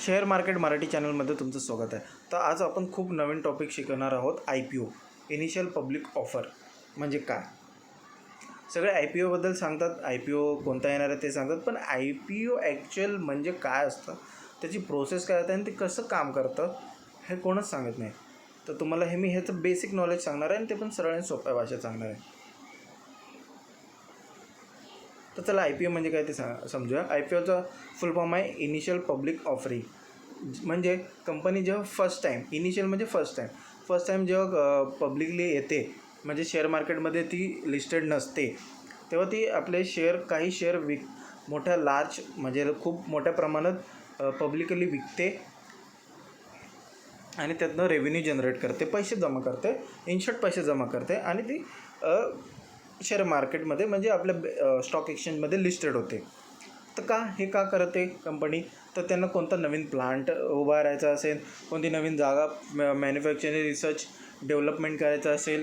Share market Marathi चॅनलमध्ये तुमचं स्वागत आहे. तर आज आपण खूप नवीन टॉपिक शिकणार आहोत. IPO इनिशियल पब्लिक ऑफर म्हणजे काय. सगळे IPO बद्दल सांगतात, IPO कोणता येणार आहे ते सांगतात, पण IPO ॲक्च्युअल म्हणजे काय असतं, त्याची प्रोसेस काय असते आणि ते कसं काम करतं हे कोणच सांगत नाही. तर तुम्हाला मी ह्याचं बेसिक नॉलेज सांगणार आहे आणि ते पण सरळ आणि सोप्या भाषेत सांगणार आहे. तर चला IPO म्हणजे काय ते समजूया. IPOचा फुल फॉर्म आहे इनिशियल पब्लिक ऑफरिंग. म्हणजे कंपनी जेव्हा फर्स्ट टाईम जेव्हा पब्लिकली येते, म्हणजे शेअर मार्केटमध्ये ती लिस्टेड नसते, तेव्हा ती आपले काही शेअर मोठ्या लार्ज म्हणजे खूप मोठ्या प्रमाणात पब्लिकली विकते आणि त्यातनं रेव्हेन्यू जनरेट करते, पैसे जमा करते, इनशॉर्ट पैसे जमा करते आणि ती शेअर मार्केटमध्ये म्हणजे आपल्या स्टॉक एक्सचेंजमध्ये लिस्टेड होते. तर का करते कंपनी, तर त्यांना कोणता नवीन प्लांट उभारायचा असेल, कोणती नवीन जागा मॅन्युफॅक्चरिंग रिसर्च डेव्हलपमेंट करायचं असेल,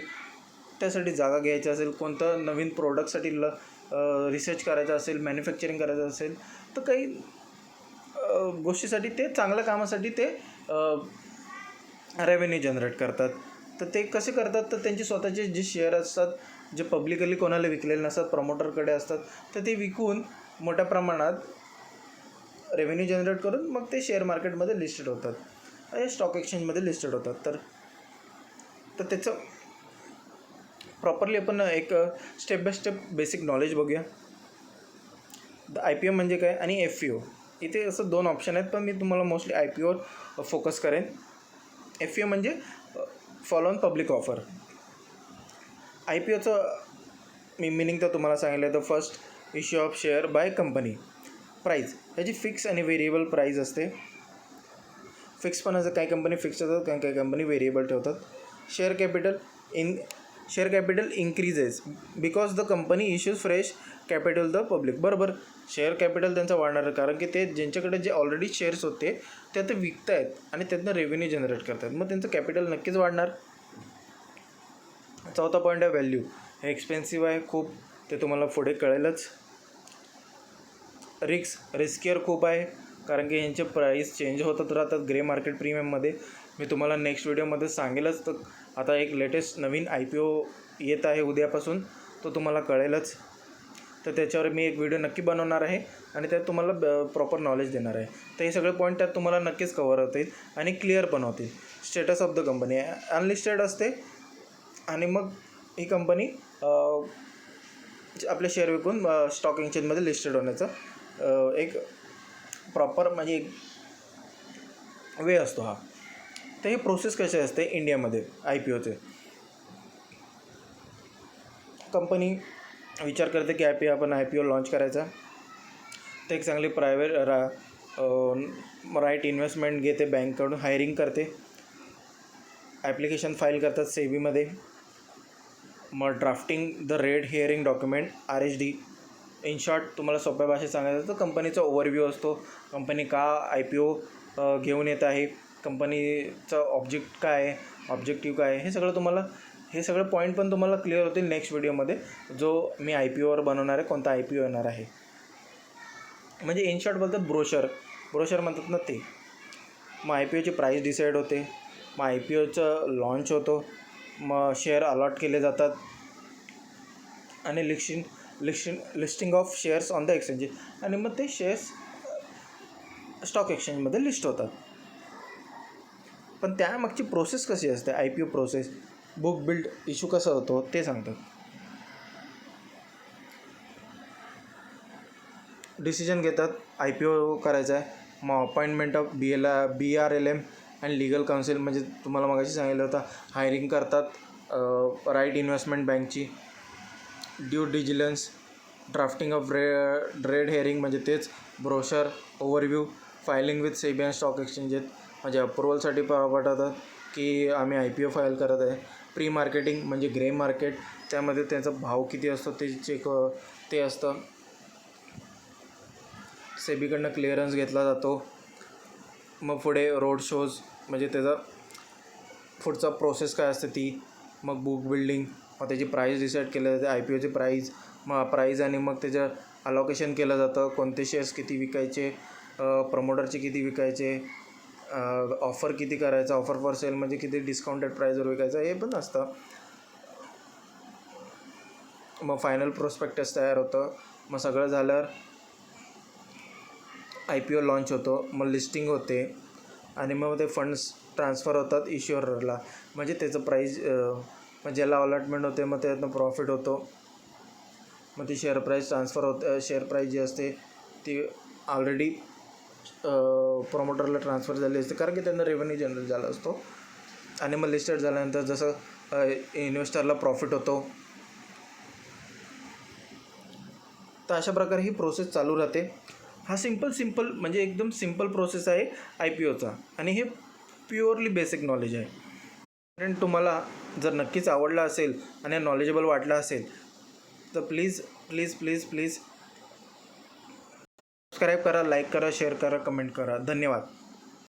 त्यासाठी जागा घ्यायची असेल, कोणतं नवीन प्रोडक्टसाठी रिसर्च करायचं असेल, मॅन्युफॅक्चरिंग करायचं असेल, तर काही गोष्टीसाठी ते चांगल्या कामासाठी ते रेव्हेन्यू जनरेट करतात. तर ते कसे करतात, तर त्यांचे स्वतःचे जे शेअर असतात, जे पब्लिकली कोणाला विकलेले नसतात, प्रमोटरकडे असतात, तर ते विकून मोठ्या प्रमाणात रेव्हेन्यू जनरेट करून मग ते शेअर मार्केटमध्ये लिस्टेड होतात, स्टॉक एक्सचेंजमध्ये लिस्टेड होतात. तर त्याचं प्रॉपरली आपण एक step by step basic knowledge बघूया. IPO म्हणजे काय आणि FPO. इथे असं दोन ऑप्शन आहेत, पण मी तुम्हाला मोस्टली IPOवर फोकस करेन. FPO म्हणजे फॉलो ऑन पब्लिक ऑफर. IPOचं मिनिंग तर तुम्हाला सांगितलं, तर first issue of share by company. Price याची फिक्स आणि व्हेरिएबल प्राईज असते. फिक्स पण असं काही कंपनी फिक्स ठेवतात, काही कंपनी व्हेरिएबल ठेवतात. Share capital increases because the company issues fresh capital the public. बरोबर, शेअर कॅपिटल त्यांचा वाढणार, कारण की ते ज्यांच्याकडे जे ऑलरेडी शेअर्स होते ते आता विकत आहेत आणि त्यातनं रेव्हेन्यू जनरेट करतात, मग त्यांचं कॅपिटल नक्कीच वाढणार. चौथा पॉईंट आहे व्हॅल्यू. हे एक्सपेन्सिव्ह आहे खूप, ते तुम्हाला पुढे कळेलच. रिस्कियर खूप आहे, कारण की ह्यांचे प्राईस चेंज होतात राहतात ग्रे मार्केट प्रीमियममध्ये. मी तुम्हाला नेक्स्ट व्हिडिओमध्ये सांगेलच. तर आता एक लेटेस्ट नवीन IPO येत आहे उद्यापासून, तो तुम्हाला कळेलच. तर त्याच्यावर मी एक व्हिडिओ नक्की बनवणार आहे आणि त्यात तुम्हाला प्रॉपर नॉलेज देणार आहे. तर हे सगळे पॉईंट त्यात तुम्हाला नक्कीच कवर होतील आणि क्लिअर पण होतील. Status of the company unlisted असते आणि मग ही कंपनी आपले शेअर विकून स्टॉक एक्सचेंजमध्ये लिस्टेड होण्याचा एक प्रॉपर म्हणजे एक वे असतो हा. तर हे प्रोसेस कसे असते इंडियामध्ये IPOचे. कंपनी विचार करते की आपण IPO लॉन्च करायचा, तर एक चांगली प्रायव्हेट राईट इन्व्हेस्टमेंट घेते, बँककडून हायरिंग करते, ॲप्लिकेशन फाईल करतात सेबीमध्ये, मग drafting the red hearing document RHD. In short तुम्हाला सोप्या भाषेत सांगायचं तर कंपनीचा ओव्हरव्ह्यू असतो, कंपनी का IPO घेऊन येत आहे, कंपनीचं ऑब्जेक्टिव्ह काय आहे, हे सगळं पॉईंट पण तुम्हाला क्लिअर होतील नेक्स्ट व्हिडिओमध्ये, जो मी IPOवर बनवणार आहे, कोणता IPO येणार आहे. म्हणजे इन शॉर्ट बोलतात ब्रोशर म्हणतात ना ते. मग IPOची प्राईस डिसाईड होते, मग IPOचं लॉन्च होतो, मग शेअर अलॉट केले जातात आणि listing of shares on the exchanges, आणि मग ते शेअर्स स्टॉक एक्सचेंजमध्ये लिस्ट होतात. पण त्यामागची प्रोसेस कशी असते, IPO process, book build issue कसा होतो ते सांगतात. डिसिजन घेतात IPO करायचा आहे, मग appointment of BRLM and legal council, म्हणजे तुम्हाला मगाशी सांगितलं होतं, हायरिंग करतात, राईट इन्व्हेस्टमेंट बँकची, due diligence, drafting of red hearing म्हणजे तेच brochure, overview, filing with SEBI and stock exchanges, म्हणजे अप्रुव्हलसाठी पाठवतात की आम्ही IPO फाईल करत आहे. प्री मार्केटिंग म्हणजे ग्रे मार्केट, त्यामध्ये त्याचा भाव किती असतो ते असतं. सेबीकडनं क्लिअरन्स घेतला जातो. मग पुढे रोड शोज, म्हणजे त्याचा पुढचा प्रोसेस काय असते ती. मग बुक बिल्डिंग, मग त्याची प्राईस डिसाईड केली जाते, IPOची प्राईज, मग प्राईज आणि मग त्याचं अलोकेशन केलं जातं, कोणते शेअर्स किती विकायचे, प्रमोटरचे किती विकायचे, ऑफर किती करायचं, ऑफर फॉर सेल म्हणजे किती डिस्काउंटेड प्राईजवर विकायचं, हे पण असतं. मग फायनल प्रोस्पेक्टस तयार होतं. मग सगळं झाल्यावर IPO लॉन्च होतो, मग लिस्टिंग होते आणि मग ते फंड्स ट्रान्सफर होतात इश्युअरला. म्हणजे त्याचं प्राईज मग ज्याला अलॉटमेंट होते मग त्यातनं प्रॉफिट होतो. मग ती शेअर प्राईस ट्रान्सफर होते. शेअर प्राईस जी असते ती ऑलरेडी प्रमोटरला ट्रान्सफर झाली असते, कारण की त्यांना रेव्हेन्यू जनरेट झाला असतो. आणि मग लिस्टेड झाल्यानंतर जसं इन्व्हेस्टरला प्रॉफिट होतो. तर अशा प्रकारे ही प्रोसेस चालू राहते. हा सिम्पल म्हणजे एकदम सिम्पल प्रोसेस आहे IPOचा, आणि हे प्युअरली बेसिक नॉलेज आहे. कारण तुम्हाला जर नक्कीच आवडला असेल आणि नॉलेजेबल वाटला असेल तर प्लीज सबस्क्राईब करा, लाईक करा, शेअर करा, कमेंट करा. धन्यवाद.